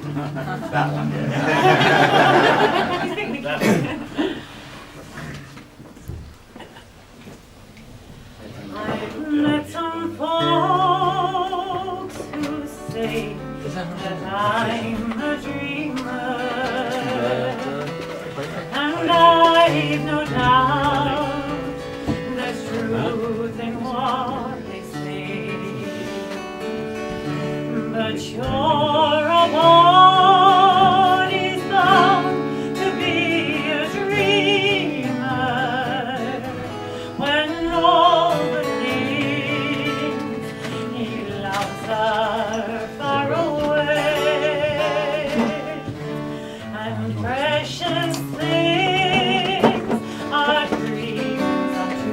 That one, yeah. That one. I've met some folks who say that I'm a dreamer, and I've no doubt there's truth in what they say, but you're a body's bound to be a dreamer when all the things he loves are far away, and precious things are dreams unto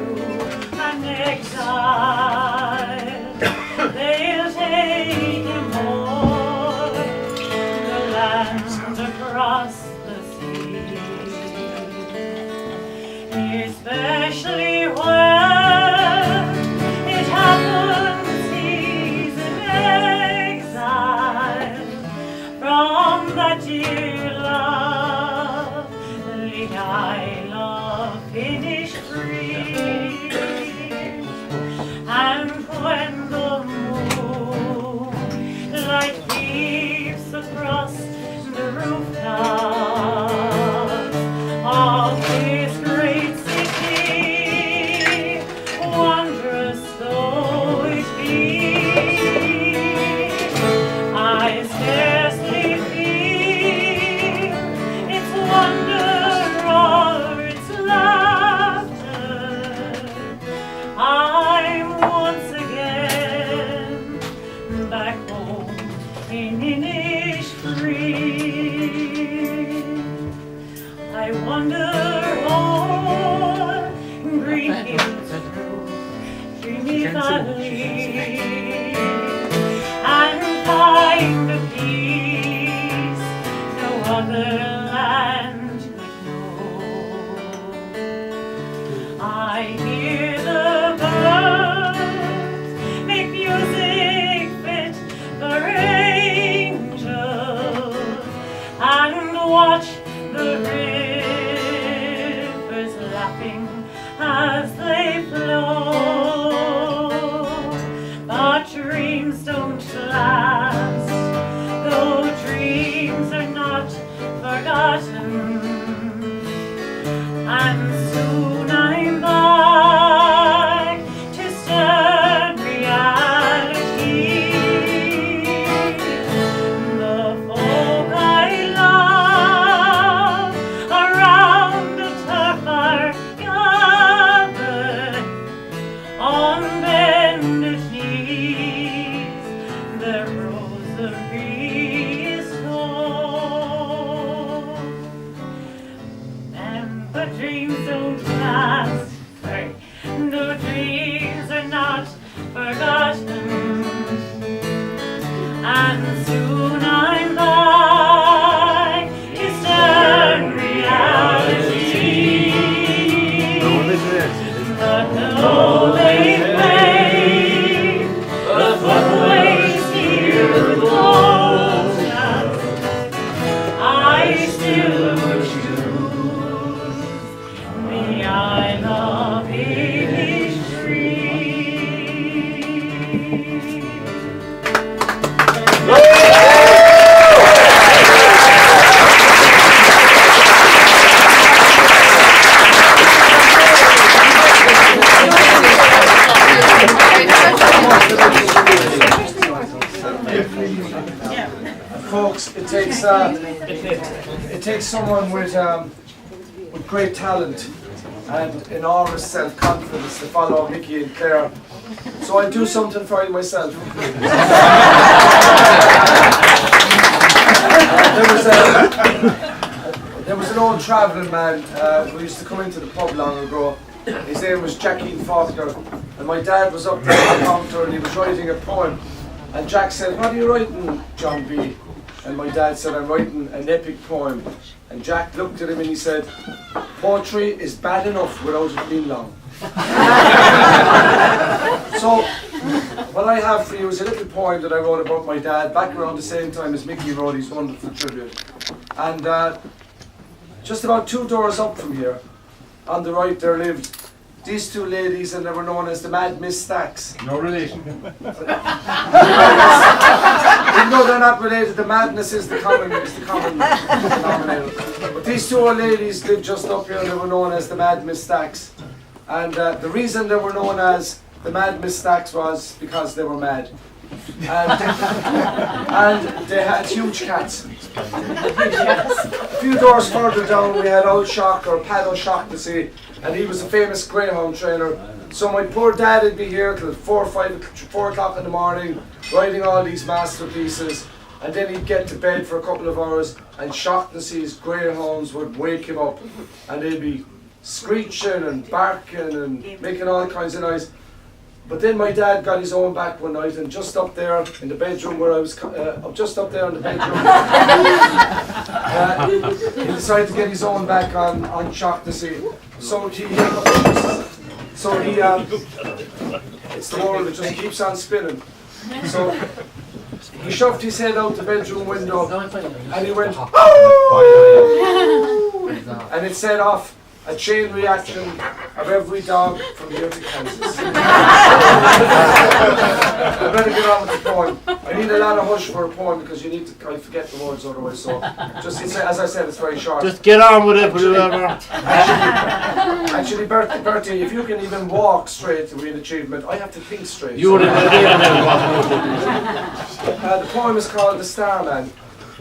an exile. They'll take him o'er the land across the sea, especially when it happens he's in exile from that dear lovely isle of Finnish free. And when the moonlight peeps across the rooftops of this great city, wondrous though it be, I scarcely feel its wonder or its laughter. I'm once again back home in Innisfree. I wander o'er green hills through dreamy valleys and find a peace no other land could know. I hear the birds make music fit for angels and watch the rivers laughing as they flow. But dreams don't last, though dreams are not forgotten, and soon I'm back to stern reality. The folk I love around the turf are gathered on bended knees. Their rosary is told, and but dreams don't last. No, dreams are not forgotten, and soon I'm back to stern reality. But though they fade, the footways here close us, I still choose the Isle of Innisfree. Folks, it takes someone with great talent and enormous self-confidence to follow Mickey and Claire. So I'll do something for you myself. There was an old travelling man who used to come into the pub long ago. His name was Jackie Faulkner, and my dad was up there on the counter and he was writing a poem. And Jack said, "What are you writing, John B?" And my dad said, "I'm writing an epic poem." And Jack looked at him and he said, "Poetry is bad enough without it being long." So what I have for you is a little poem that I wrote about my dad back around the same time as Mickey wrote his wonderful tribute. And just about 2 doors up from here, on the right, there lived these 2 ladies, and they were known as the Mad Miss Stacks. No relation. Even though they're not related, the madness is the common denominator. But these 2 old ladies lived just up here, and they were known as the Mad Miss Stacks. And the reason they were known as the Mad Miss Stacks was because they were mad. And they had huge cats. A few doors further down we had old Shock, or Pat O'Shaughnessy, and he was a famous greyhound trainer. So my poor dad would be here till 4 o'clock in the morning, writing all these masterpieces, and then he'd get to bed for a couple of hours, and Shaughnessy's greyhounds would wake him up, and they'd be screeching and barking and making all kinds of noise. But then my dad got his own back one night, and just up there in the bedroom where I was, just up there in the bedroom, he decided to get his own back on Shaughnessy. So he, it's the world that just keeps on spinning. So he shoved his head out the bedroom window, and he went, "Oh!" And it set off a chain reaction of every dog from here to Kansas. I better get on with the poem. I need a lot of hush for a poem because you need to, I forget the words otherwise, so just, as I said, it's very short. Just get on with it, whatever. Actually, Bertie, if you can even walk straight to be an achievement, I have to think straight. You would have the poem is called The Starman,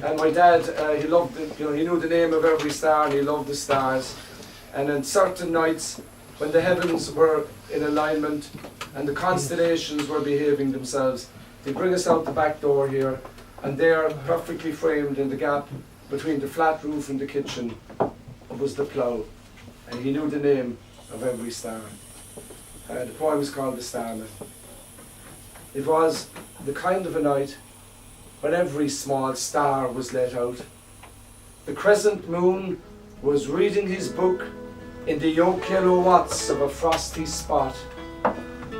and my dad, he loved it, he knew the name of every star and he loved the stars. And on certain nights, when the heavens were in alignment and the constellations were behaving themselves, they bring us out the back door here, and there, perfectly framed in the gap between the flat roof and the kitchen, was the plough, and he knew the name of every star. The poem is called The Starman. It was the kind of a night when every small star was let out. The crescent moon was reading his book in the yolk yellow watts of a frosty spot.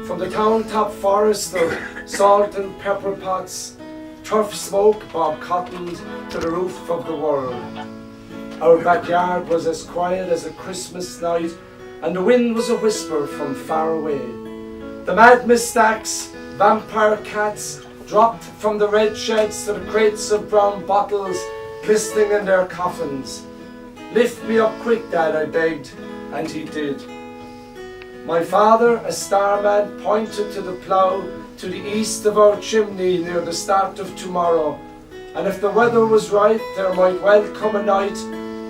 From the town top forest of salt and pepper pots, turf smoke bob cottoned to the roof of the world. Our backyard was as quiet as a Christmas night, and the wind was a whisper from far away. The Mad Miss Stacks, vampire cats, dropped from the red sheds to the crates of brown bottles glistening in their coffins. "Lift me up quick, Dad," I begged, and he did. My father, a starman, pointed to the plough to the east of our chimney near the start of tomorrow, and if the weather was right, there might well come a night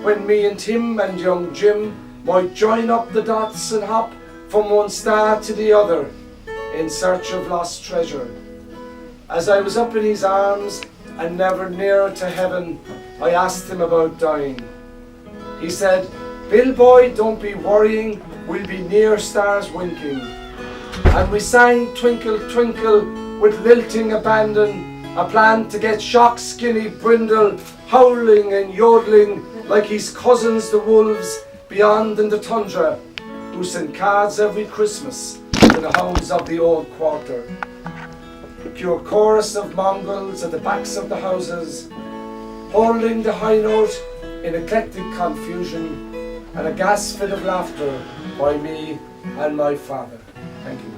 when me and him and young Jim might join up the dots and hop from one star to the other in search of lost treasure. As I was up in his arms and never nearer to heaven, I asked him about dying. He said, "Bill boy, don't be worrying, we'll be near stars winking." And we sang Twinkle Twinkle with lilting abandon, a plan to get Shock Skinny Brindle howling and yodeling like his cousins the wolves beyond in the tundra, who send cards every Christmas to the hounds of the old quarter. Pure chorus of mongrels at the backs of the houses, holding the high note in eclectic confusion, and a gas fit of laughter by me and my father. Thank you.